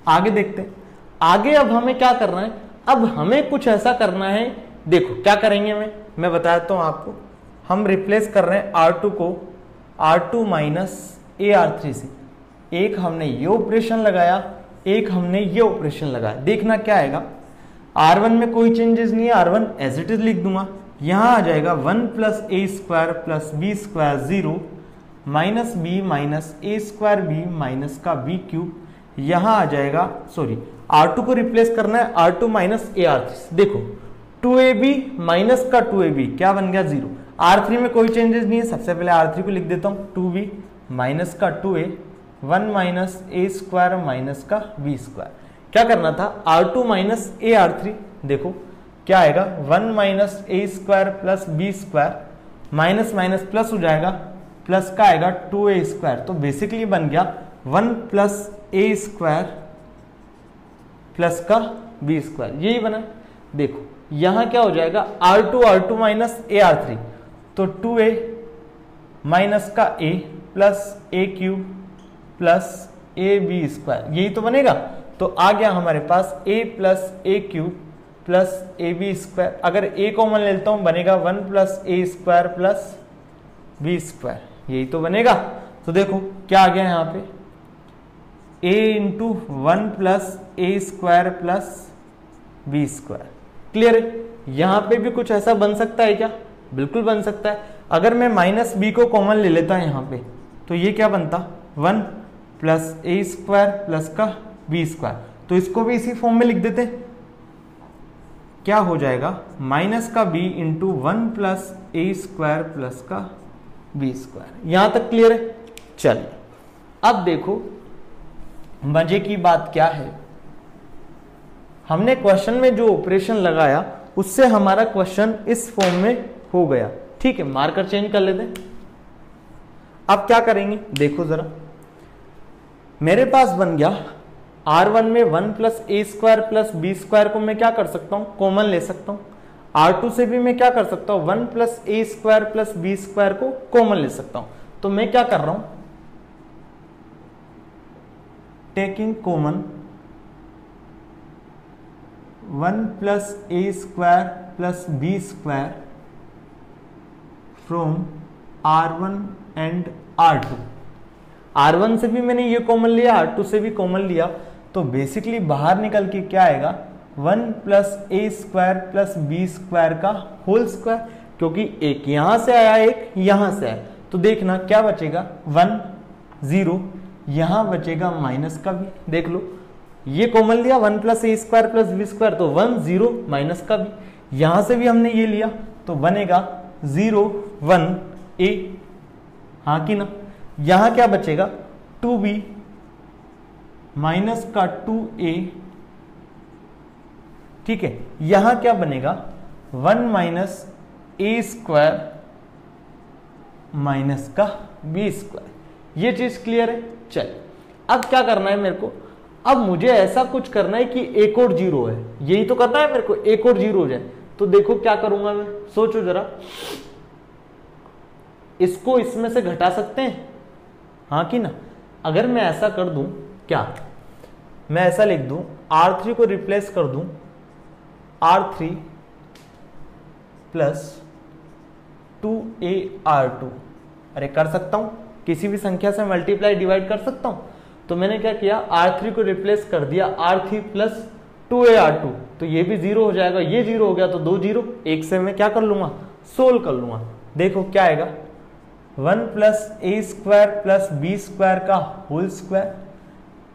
आगे देखते हैं। आगे अब हमें क्या करना है, अब हमें कुछ ऐसा करना है। देखो क्या करेंगे, मैं बताता हूं आपको। हम रिप्लेस कर रहे हैं R2 को R2 माइनस AR3 से। एक हमने ये ऑपरेशन लगाया, एक हमने ये ऑपरेशन लगाया। देखना क्या आएगा, R1 में कोई चेंजेस नहीं है, R1 एज इट इज लिख दूंगा। यहां आ जाएगा 1 plus A square plus B square 0 minus B minus A square B minus का बी क्यूब। यहां आ जाएगा, सॉरी R2 को रिप्लेस करना है R2 माइनस AR3। देखो 2ab माइनस का 2ab क्या बन गया 0। R3 में कोई चेंजेस नहीं है, सबसे पहले R3 को लिख देता हूं 2b माइनस का 2a 1 minus A square minus का बी स्क्वायर। क्या करना था, R2 माइनस AR3, देखो क्या आएगा 1 minus A square plus B square, minus minus plus हो जाएगा, प्लस का आएगा 2a स्क्वायर। तो बेसिकली बन गया 1 प्लस ए स्क्वायर प्लस का बी स्क्वायर, यही बना। देखो यहां क्या हो जाएगा R2 माइनस AR3, तो 2a माइनस का a plus a cube plus a b square, यही तो बनेगा। तो आ गया हमारे पास a plus a cube plus a b square. अगर a कॉमन लेता हूं बनेगा 1 प्लस ए स्क्वायर प्लस बी स्क्वायर, यही तो बनेगा। तो देखो क्या आ गया यहाँ पे a into 1 plus A square plus B square. Clear है? यहां पे भी कुछ ऐसा बन सकता है क्या, बिल्कुल बन सकता है। अगर मैं माइनस बी को कॉमन ले लेता हूं यहां पे, तो ये क्या बनता 1 प्लस ए स्क्वायर प्लस का बी स्क्वायर। तो इसको भी इसी फॉर्म में लिख देते, क्या हो जाएगा माइनस का बी इंटू 1 प्लस ए स्क्वायर प्लस का बी स्क्वायर। यहां तक क्लियर है? चलिए अब देखो मजे की बात क्या है, हमने क्वेश्चन में जो ऑपरेशन लगाया उससे हमारा क्वेश्चन इस फॉर्म में हो गया। ठीक है, मार्कर चेंज कर लेते हैं। अब क्या करेंगे, देखो जरा, मेरे पास बन गया R1 में 1 प्लस ए स्क्वायर प्लस बी स्क्वायर को मैं क्या कर सकता हूं, कॉमन ले सकता हूं। R2 से भी मैं क्या कर सकता हूं, 1 प्लस ए स्क्वायर प्लस बी स्क्वायर को कॉमन ले सकता हूं। तो मैं क्या कर रहा हूं, taking common 1 plus A square plus B square from R1 and R2। R1 से भी मैंने ये कॉमन लिया, R2 से भी कॉमन लिया, तो बेसिकली बाहर निकल के क्या आएगा, 1 प्लस ए स्क्वायर प्लस बी स्क्वायर का होल स्क्वायर, क्योंकि एक यहां से आया एक यहां से आया, तो देखना क्या बचेगा, 1 0, यहां बचेगा माइनस का भी, देख लो ये कॉमन लिया 1 प्लस ए स्क्वायर प्लस बी स्क्वायर, तो 1 0 माइनस का भी, यहां से भी हमने ये लिया तो बनेगा 0 1 ए, हाँ कि ना। यहां क्या बचेगा, 2b माइनस का 2a, ठीक है। यहां क्या बनेगा, 1 माइनस ए स्क्वायर माइनस का बी स्क्वायर। ये चीज क्लियर है। चल अब क्या करना है मेरे को, अब मुझे ऐसा कुछ करना है कि एक और जीरो है, यही तो करना है मेरे को, एक और जीरो हो जाए। तो देखो क्या करूंगा मैं, सोचो जरा, इसको इसमें से घटा सकते हैं, हाँ कि ना। अगर मैं ऐसा कर दूं, क्या मैं ऐसा लिख दूं, R3 को रिप्लेस कर दूं R3 प्लस 2AR2, अरे कर सकता हूं, किसी भी संख्या से मल्टीप्लाई डिवाइड कर सकता हूं। तो मैंने क्या किया, R3 को रिप्लेस कर दिया R3 प्लस 2AR2, तो ये भी जीरो हो जाएगा, ये जीरो हो गया तो 2 0, एक से मैं क्या कर लूंगा, सोल्व कर लूंगा। देखो क्या आएगा, 1 प्लस ए स्क्वायर प्लस बी स्क्वायर का होल स्क्वायर,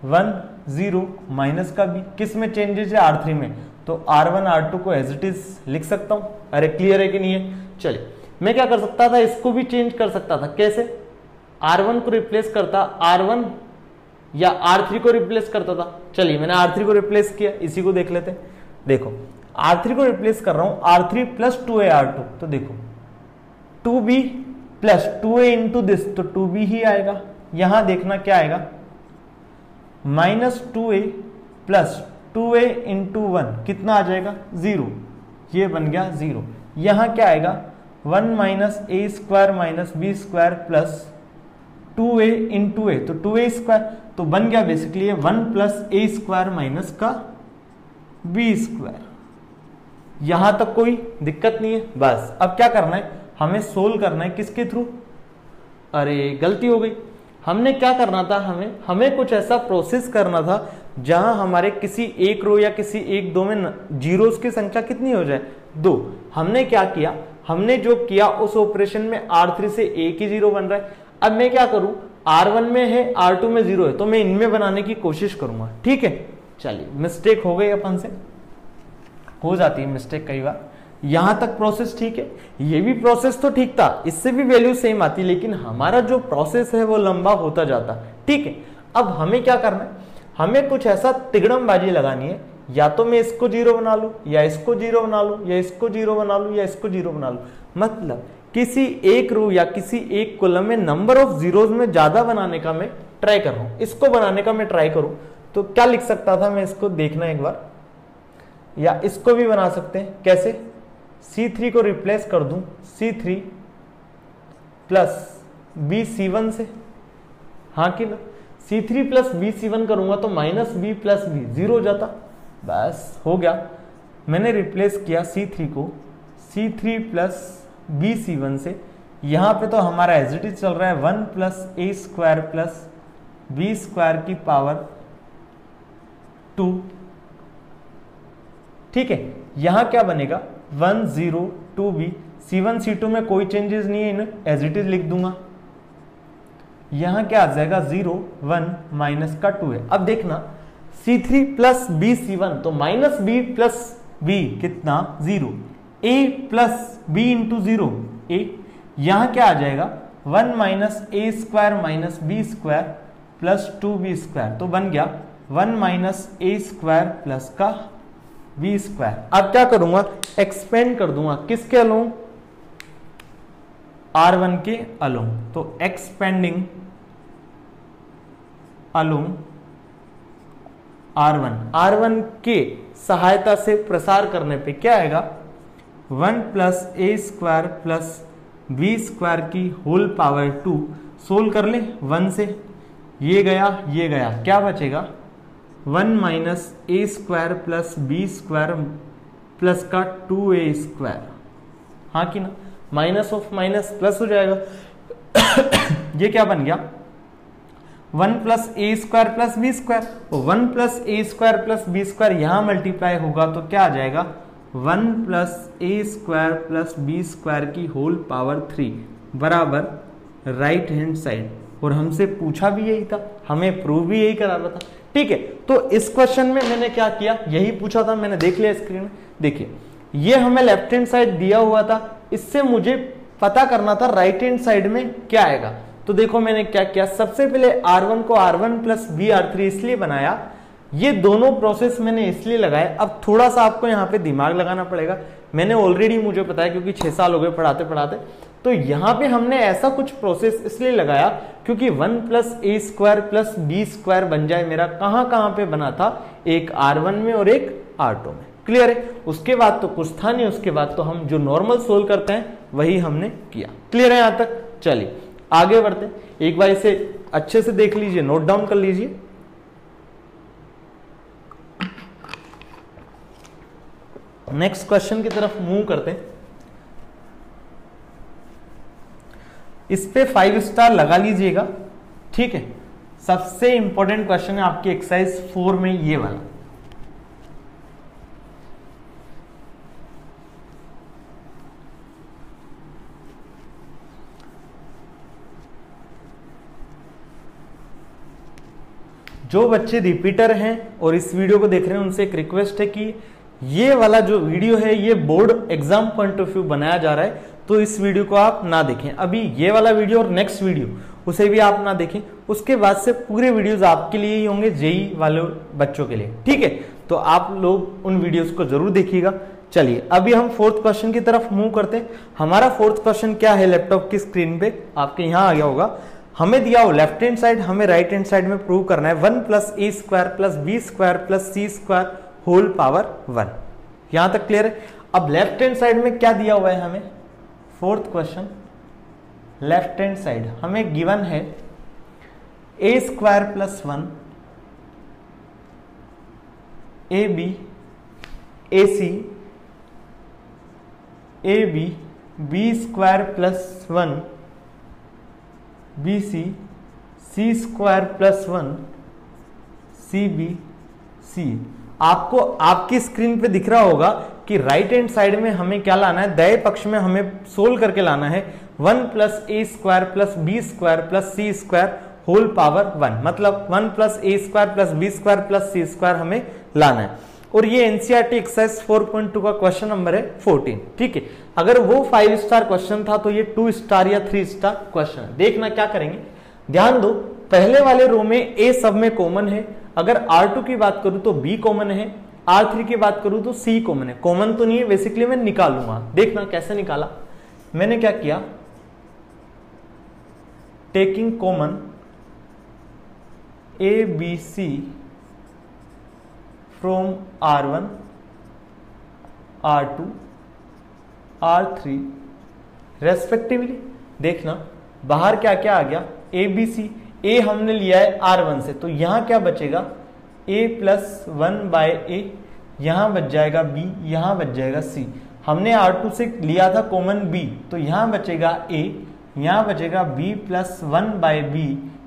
1 0 माइनस का बी, किस में चेंजेस है, R3 में, तो R1 R2 को एज इट इज लिख सकता हूं। अरे क्लियर है कि नहीं है। चलिए मैं क्या कर सकता था, इसको भी चेंज कर सकता था, कैसे, R1 को रिप्लेस करता R1 या R3 को रिप्लेस करता था। चलिए मैंने R3 को रिप्लेस किया, इसी को देख लेते हैं। देखो R3 को रिप्लेस कर रहा हूं R3 प्लस 2AR2, तो देखो 2b plus 2a into this, तो 2b ही आएगा। यहां देखना क्या आएगा, minus 2a plus 2a into 1 कितना आ जाएगा, 0, ये बन गया 0। यहां क्या आएगा, 1 minus A square minus B square plus 2a into A, तो 2a स्क्वायर, तो बन गया बेसिकली 1 प्लस ए स्क्वायर माइनस का बी स्क्वायर। यहां तक कोई दिक्कत नहीं है। बस अब क्या करना है, हमें सोल्व करना है किसके थ्रू, अरे गलती हो गई, हमने क्या करना था, हमें कुछ ऐसा प्रोसेस करना था जहां हमारे किसी एक रो या किसी एक दो में जीरोस की संख्या कितनी हो जाए, 2। हमने क्या किया, हमने जो किया उस ऑपरेशन में R3 से एक ही जीरो बन रहा है। अब मैं क्या करूं, R1 में है R2 में 0 है, तो मैं इनमें बनाने की कोशिश करूंगा, ठीक है। चलिए मिस्टेक हो गई, अपन से हो जाती है मिस्टेक कई बार। यहां तक प्रोसेस ठीक है, ये भी प्रोसेस तो ठीक था, इससे भी वैल्यू सेम आती, लेकिन हमारा जो प्रोसेस है वो लंबा होता जाता, ठीक है। अब हमें क्या करना है, हमें कुछ ऐसा तिगड़मबाजी लगानी है, या तो मैं इसको 0 बना लूं, या इसको 0 बना लूं, या इसको 0 बना लूं, या इसको 0 बना लूं। मतलब किसी एक रो या किसी एक कॉलम में नंबर ऑफ जीरोज में ज्यादा बनाने का मैं ट्राई कर रहा हूं, इसको बनाने का मैं ट्राई करूं तो क्या लिख सकता था मैं, इसको देखना एक बार, या इसको भी बना सकते हैं, कैसे, C3 को रिप्लेस कर दूं C3 प्लस BC1 से, हाँ कि ना। C3 प्लस BC1 करूंगा तो माइनस B प्लस B 0 हो जाता, बस हो गया। मैंने रिप्लेस किया C3 को C3 प्लस BC1 से, यहां पे तो हमारा एज इट इज चल रहा है 1 प्लस ए स्क्वायर प्लस बी स्क्वायर की पावर 2, ठीक है। यहां क्या बनेगा, 1 0 2b, C1 C2 में कोई चेंजेस नहीं है, इन्हें एज इट इज लिख दूंगा। यहां क्या आ जाएगा, 0 1 माइनस का 2 है। अब देखना C3 प्लस BC1, तो माइनस B प्लस B कितना, 0, A plus B into 0 A, यहां क्या आ जाएगा, 1 minus A square minus B square plus 2b square, तो बन गया 1 माइनस ए स्क्वायर प्लस का बी स्क्वायर। अब क्या करूंगा, एक्सपेंड कर दूंगा किसके अलोंग, R1 के अलोंग, तो एक्सपेंडिंग अलोंग R1 के सहायता से प्रसार करने पे क्या आएगा 1 प्लस ए स्क्वायर प्लस बी स्क्वायर की होल पावर 2। सोल्व कर ले 1 से, ये गया क्या बचेगा 1 minus A square plus B square plus का 2a स्क्वायर, हाँ कि ना, माइनस ऑफ माइनस प्लस हो जाएगा। ये क्या बन गया 1 प्लस ए square plus B square, 1 plus ए स्क्वायर प्लस बी स्क्वायर यहां मल्टीप्लाई होगा तो क्या आ जाएगा 1 प्लस ए स्क्वायर प्लस बी स्क्वायर की होल पावर 3 बराबर राइट हैंड साइड। और हमसे पूछा भी यही था, हमें प्रूव भी यही कराना था। ठीक है, तो इस क्वेश्चन में मैंने क्या किया, यही पूछा था, मैंने देख लिया स्क्रीन में। देखिए ये हमें लेफ्ट हैंड साइड दिया हुआ था, इससे मुझे पता करना था राइट हैंड साइड में क्या आएगा। तो देखो मैंने क्या किया, सबसे पहले R1 को R1 प्लस बी R3 इसलिए बनाया, ये दोनों प्रोसेस मैंने इसलिए लगाए। अब थोड़ा सा आपको यहाँ पे दिमाग लगाना पड़ेगा, मैंने ऑलरेडी मुझे पता है क्योंकि 6 साल हो गए पढ़ाते पढ़ाते। तो यहाँ पे हमने ऐसा कुछ प्रोसेस इसलिए लगाया क्योंकि 1 प्लस ए स्क्वायर प्लस बी स्क्वायर बन जाए मेरा कहाँ पे बना था, एक R1 में और एक R2 में। क्लियर है, उसके बाद तो कुछ था नहीं, उसके बाद तो हम जो नॉर्मल सोल्व करते हैं वही हमने किया। क्लियर है यहाँ तक? चलिए आगे बढ़ते, एक बार इसे अच्छे से देख लीजिए, नोट डाउन कर लीजिए। नेक्स्ट क्वेश्चन की तरफ मूव करते हैं। इस पे 5 स्टार लगा लीजिएगा। ठीक है, सबसे इंपॉर्टेंट क्वेश्चन है आपकी एक्सरसाइज 4 में ये वाला। जो बच्चे रिपीटर हैं और इस वीडियो को देख रहे हैं उनसे एक रिक्वेस्ट है कि ये वाला जो वीडियो है ये board exam point of view बनाया जा रहा है, तो इस वीडियो को आप ना देखें। अभी ये वाला वीडियो और नेक्स्ट वीडियो उसे भी आप ना देखें, उसके बाद से पूरे वीडियोस आपके लिए ही होंगे, जेई वाले बच्चों के लिए। ठीक है, तो आप लोग उन वीडियोस को जरूर देखिएगा। चलिए अभी हम 4th क्वेश्चन की तरफ मूव करते हैं। हमारा 4th क्वेश्चन क्या है, लैपटॉप की स्क्रीन पे आपके यहाँ आ गया होगा। हमें दिया हो लेफ्ट हैंड साइड, हमें राइट हैंड साइड में प्रूव करना है 1 प्लस ए square plus B square plus C square whole power 1। यहां तक क्लियर है? अब लेफ्ट हैंड साइड में क्या दिया हुआ है हमें, 4th question left hand side हमें गिवन है A square plus 1 A B A C A B B square plus 1 B C C square plus 1 C B C. आपको आपकी स्क्रीन पे दिख रहा होगा कि राइट हैंड साइड में हमें क्या लाना है, दाएं पक्ष में हमें सोल्व करके लाना है 1 प्लस ए square plus B square plus C square whole power 1। मतलब 1 प्लस ए square plus B square plus C square हमें लाना है। और ये एनसीईआरटी एक्सरसाइज 4.2 का क्वेश्चन नंबर है 14। ठीक है, अगर वो 5 स्टार क्वेश्चन था तो ये 2 स्टार या 3 स्टार क्वेश्चन है। देखना क्या करेंगे, ध्यान दो, पहले वाले रो में ए सब में कॉमन है, अगर R2 की बात करूं तो B कॉमन है, R3 की बात करूं तो C कॉमन है। कॉमन तो नहीं है, बेसिकली मैं निकालूंगा। देखना कैसे निकाला, मैंने क्या किया, taking common A B C from R1 R2 R3 respectively. देखना बाहर क्या क्या आ गया, ए बी सी, ए हमने लिया है R1 से, तो यहां क्या बचेगा a प्लस 1 बाय ए, यहां बच जाएगा b, यहां बच जाएगा c। हमने R2 से लिया था कॉमन b, तो यहां बचेगा a, यहां बचेगा b प्लस 1 बाय b,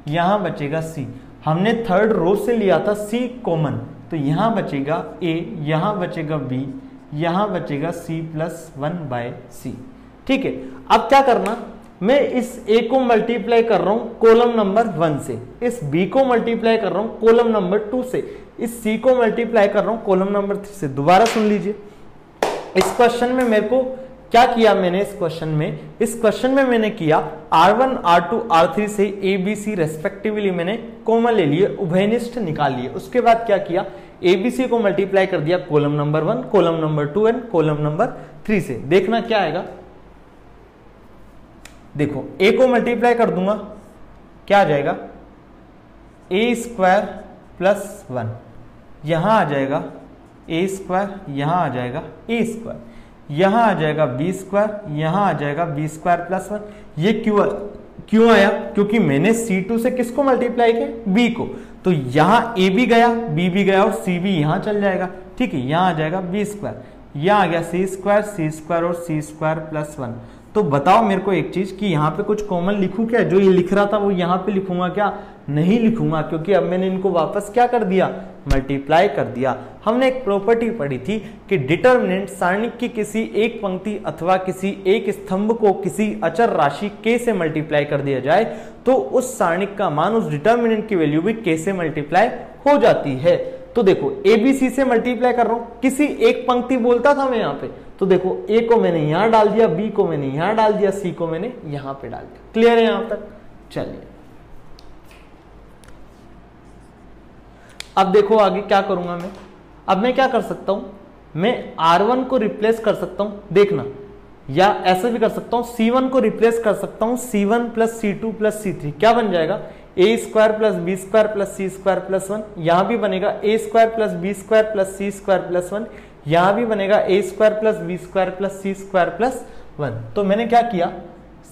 यहां बचेगा c। हमने थर्ड रो से लिया था c कॉमन, तो यहां बचेगा a, यहां बचेगा b, यहां बचेगा c प्लस 1 बाय c। ठीक है, अब क्या करना, मैं इस a को मल्टीप्लाई कर रहा हूं कॉलम नंबर 1 से, इस b को मल्टीप्लाई कर रहा हूं कॉलम नंबर 2 से, इस c को मल्टीप्लाई कर रहा हूं कॉलम नंबर 3 से। दोबारा सुन लीजिए, इस क्वेश्चन में मेरे को क्या किया मैंने, इस क्वेश्चन में मैंने किया R1 R2 R3 से a b c रेस्पेक्टिवली मैंने कॉमन ले लिए, उभयनिष्ठ निकाल लिए। उसके बाद क्या किया, a b c को मल्टीप्लाई कर दिया column number 1, column number 2 and column number 3 से। देखना क्या आएगा, देखो a को मल्टीप्लाई कर दूंगा, क्या आ जाएगा, a स्क्वायर प्लस 1 यहाँ आ जाएगा ए स्क्वायर, यहाँ आ जाएगा ए स्क्वायर, यहाँ आ जाएगा बी स्क्वायर, यहाँ आ जाएगा बी स्क्वायर प्लस 1। ये क्यों आया? क्योंकि मैंने C2 से किसको मल्टीप्लाई किया? बी को। तो यहाँ ए भी गया, बी भी गया और सी भी यहाँ चल जाएगा। ठीक है, यहाँ आ जाएगा बी स्क्वायर, यहाँ आ गया सी स्क्वायर और सी स्क्वायर प्लस 1। तो बताओ मेरे को एक चीज कि यहाँ पे कुछ कॉमन लिखूं क्या? जो ये लिख रहा था वो यहाँ पे लिखूंगा क्या? नहीं लिखूंगा, क्योंकि अब मैंने इनको वापस क्या कर दिया? मल्टीप्लाई कर दिया। हमने एक प्रॉपर्टी पढ़ी थी कि डिटर्मिनेंट सारणी की किसी एक पंक्ति अथवा किसी एक स्तंभ को किसी अचर राशि k से मल्टीप्लाई कर दिया जाए तो उस सारणिक का मान, उस डिटर्मिनेंट की वैल्यू भी k से मल्टीप्लाई हो जाती है। तो देखो ए बी सी से मल्टीप्लाई कर रहा हूं, किसी एक पंक्ति बोलता था मैं यहाँ पे, तो देखो ए को मैंने यहां डाल दिया, बी को मैंने यहां डाल दिया, सी को मैंने यहां पे डाल दिया। क्लियर है यहां तक? चलिए अब देखो आगे क्या करूंगा मैं। अब मैं क्या कर सकता हूं, मैं R1 को रिप्लेस कर सकता हूं, देखना, या ऐसा भी कर सकता हूं, C1 को रिप्लेस कर सकता हूं C1 plus C2 plus C3। क्या बन जाएगा? A square plus B square plus C square plus 1। यहां भी बनेगा A square plus B square plus C square plus 1। यहां भी बनेगा A square plus B square plus C square plus 1। तो मैंने क्या किया?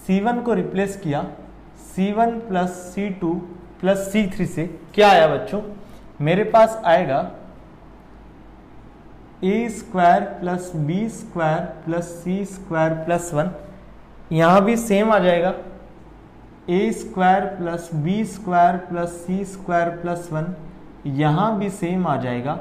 C1 को रिप्लेस किया C1 plus C2 plus C3 से। क्या आया बच्चों? मेरे पास आएगा A square plus B square plus C square plus 1। यहां भी सेम आ जाएगा A square plus B square plus C square plus 1। यहां भी सेम आ जाएगा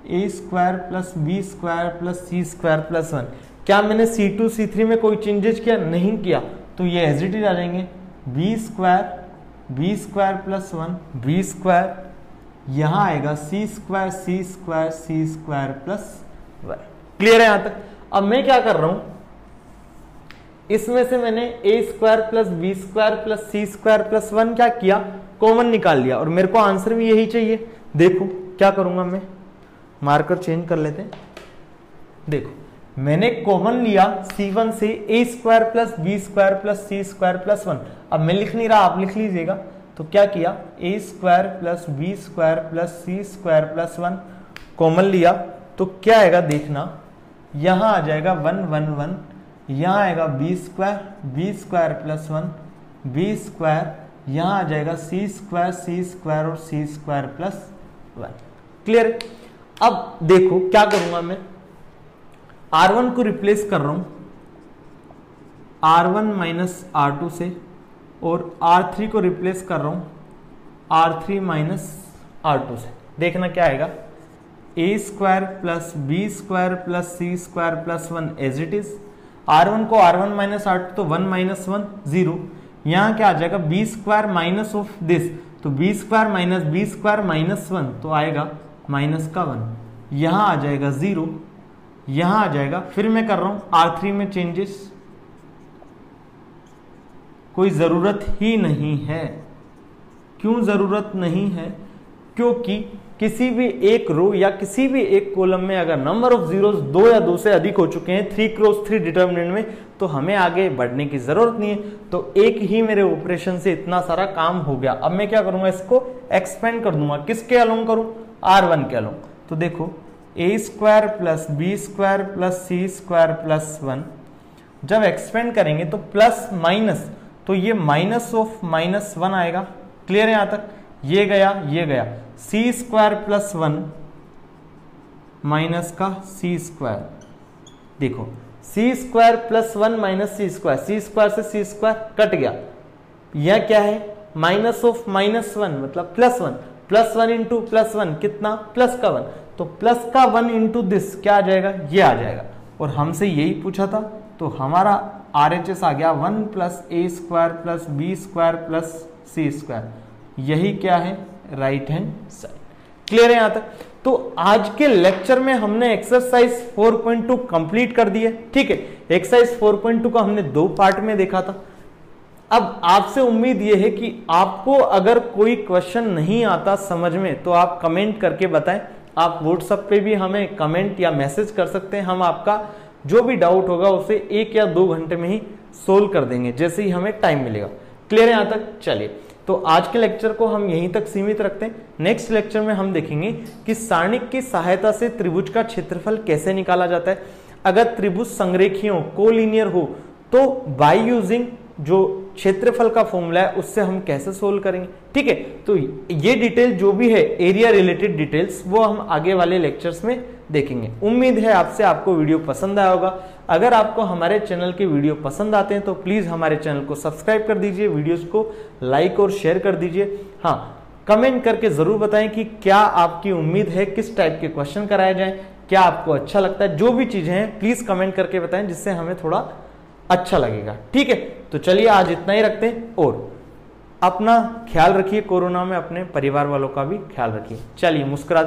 A square plus B square plus C square plus 1। क्या मैंने C2 C3 में कोई चेंजेस किया? नहीं किया, तो ये एज इट इज आ जाएंगे B square plus 1 B square, यहां आएगा सी स्क्वायर प्लस 1। क्लियर है यहां तक? अब मैं क्या कर रहा हूं, इसमें से मैंने A square plus B square plus C square plus 1 क्या किया? कॉमन निकाल लिया, और मेरे को आंसर भी यही चाहिए। देखो क्या करूंगा मैं, मार्कर चेंज कर लेते हैं। देखो मैंने कॉमन लिया C1 से A square plus B square plus C square plus 1। अब मैं लिख नहीं रहा, आप लिख लीजिएगा। तो क्या किया? A square plus B square plus C square plus 1 common लिया, तो क्या आएगा देखना, यहां आ जाएगा 1 1 1, यहां आएगा b square plus 1 B square, यहां आ जाएगा सी स्क्वायर और सी स्क्वायर प्लस 1। क्लियर? अब देखो क्या करूंगा मैं, R1 को रिप्लेस कर रहा हूं R1 माइनस R2 से, और R3 को रिप्लेस कर रहा हूं R3 माइनस R2 से। देखना क्या आएगा, A square plus B square plus C square plus 1 as it is. R1 को R1 माइनस R2 तो 1 माइनस 1 0। यहाँ क्या आ जाएगा? B square minus of this, तो B square minus B square minus 1, तो आएगा माइनस का 1। यहाँ आ जाएगा 0, यहाँ आ जाएगा। फिर मैं कर रहा हूँ R3 में चेंजेस, कोई जरूरत ही नहीं है। क्यों जरूरत नहीं है? क्योंकि किसी भी एक रो या किसी भी एक कॉलम में अगर नंबर ऑफ जीरोस 2 या 2 से अधिक हो चुके हैं 3 क्रॉस 3 डिटर्मिनेंट में, तो हमें आगे बढ़ने की जरूरत नहीं है। तो एक ही मेरे ऑपरेशन से इतना सारा काम हो गया। अब मैं क्या करूंगा, इसको एक्सपेंड कर दूंगा। किसके अलोंग करूं? R1 के अलोंग। तो देखो A square plus B square plus C square plus 1, जब एक्सपेंड करेंगे तो प्लस माइनस, तो ये माइनस ऑफ माइनस 1 आएगा। क्लियर है यहां तक? ये गया सी स्क्वायर प्लस 1 माइनस का सी स्क्वायर। देखो सी स्क्वायर प्लस 1 माइनस सी स्क्वायर से सी स्क्वायर कट गया। यह क्या है? माइनस ऑफ माइनस 1 मतलब प्लस 1 इंटू प्लस 1 कितना? प्लस का 1। तो प्लस का 1 इंटू दिस क्या आ जाएगा? ये आ जाएगा। और हमसे यही पूछा था, तो हमारा RHS आ गया 1 प्लस ए square plus B square plus C square. यही क्या है? Right hand side. क्लियर है यहां तक? तो आज के लेक्चर में हमने एक्सरसाइज 4.2 कंप्लीट कर दी है। ठीक है, एक्सरसाइज 4.2 को हमने 2 पार्ट में देखा था। अब आपसे उम्मीद यह है कि आपको अगर कोई क्वेश्चन नहीं आता समझ में तो आप कमेंट करके बताएं। आप व्हाट्सएप पे भी हमें कमेंट या मैसेज कर सकते हैं। हम आपका जो भी डाउट होगा उसे 1 या 2 घंटे में ही सोल्व कर देंगे, जैसे ही हमें टाइम मिलेगा। क्लियर है यहां तक? चलिए तो आज के लेक्चर को हम यहीं तक सीमित रखते हैं। नेक्स्ट लेक्चर में हम देखेंगे कि सारणिक की सहायता से त्रिभुज का क्षेत्रफल कैसे निकाला जाता है। अगर त्रिभुज संरेखीय हो, कोलिनियर हो, तो बाय यूजिंग जो क्षेत्रफल का फॉर्मूला है उससे हम कैसे सोल्व करेंगे। ठीक है, तो ये डिटेल जो भी है एरिया रिलेटेड डिटेल्स वो हम आगे वाले लेक्चर्स में देखेंगे। उम्मीद है आपको वीडियो पसंद आया होगा। अगर आपको हमारे चैनल के वीडियो पसंद आते हैं तो प्लीज हमारे चैनल को सब्सक्राइब कर दीजिए, वीडियोस को लाइक और शेयर कर दीजिए। हाँ, कमेंट करके जरूर बताएं कि क्या आपकी उम्मीद है किस टाइप के क्वेश्चन कराए जाएं, क्या आपको अच्छा लगता है। जो भी चीजें हैं प्लीज कमेंट करके बताएं, जिससे हमें थोड़ा अच्छा लगेगा। ठीक है, तो चलिए आज इतना ही रखते हैं और अपना ख्याल रखिए। कोरोना में अपने परिवार वालों का भी ख्याल रखिए। चलिए मुस्कुरा